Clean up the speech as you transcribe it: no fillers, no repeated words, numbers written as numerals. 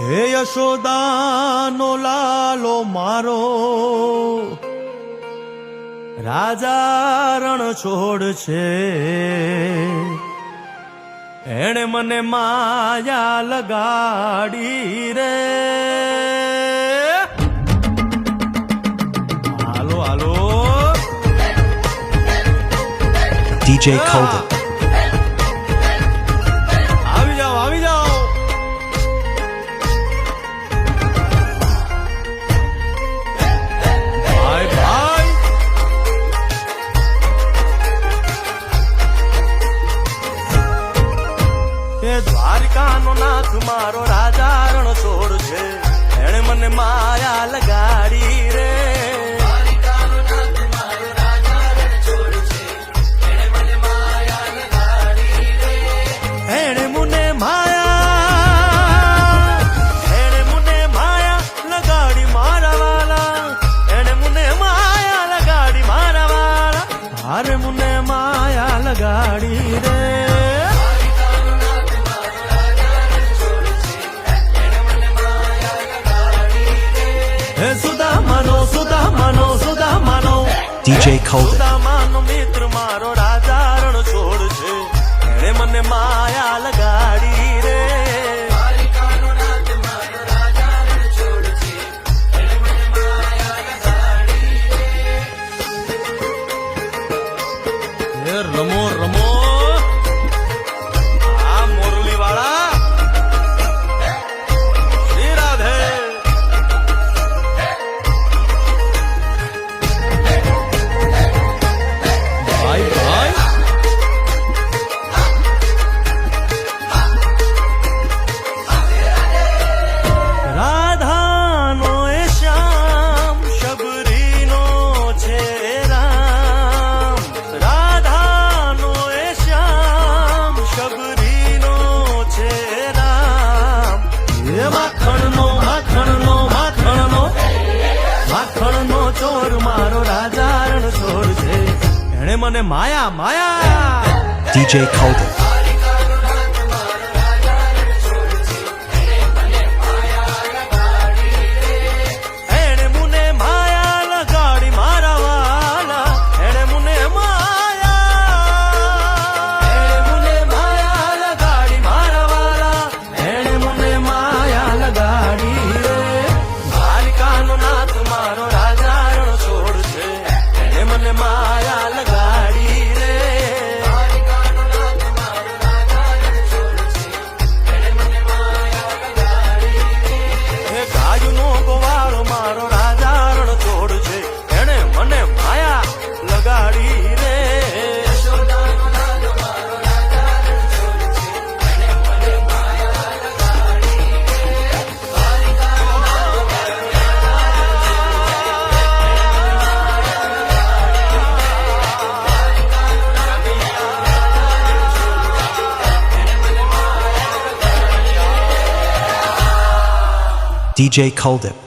હે યશોદાનો લાલો મારો રાજા રણ છોડ છે, એણે મને માયા લગાડી રે. હાલો હાલો DJ Colden. આવી જાઓ આવી જાઓ. ભાઈ ભાઈ એ દ્વારિકાનો નાથ મારો રાજા રણ છોડ છે, એણે મને માયા લગાડી રે. એણે મને માયા લગાડી મારા વાલા, એણે મને માયા લગાડી મારા વાલા, હારે મને માયા લગાડી રે. હે સુદામાનો સુદામાનો સુદામાનો DJ Colden. સુદામાનો મિત્ર મારો રાજા રણ છોડ છે, એણે મને માયા લગાડી રે. એ રમો રમો આ મોરલી વાળા શ્રી રાધે. ભાઈ ભાઈ રાધાનો એ શ્યામ શબરીનો છે રામ, રાધાનો એ શ્યામ શબરીનો છે રામ. એ માખણનો માખણનો માખણનો માખણનો ચોર મારો રાજા રણ ચોર છે, એણે મને માયા માયા. DJ Colden. એણે મને માયા લગાડી મારા વાલા, એણે મને માયા લગાડી મારા વાલા, એણે મને માયા લગાડી રે. દ્વારિકાનો નાથ મારો રાજા રણ છોડ છે, એણે મને માયા લગાડી રે. એ ગાયનો ગોવાળો મારો રાજા રણ છોડ છે, એણે મને માયા લગાડી રે. DJ Colden.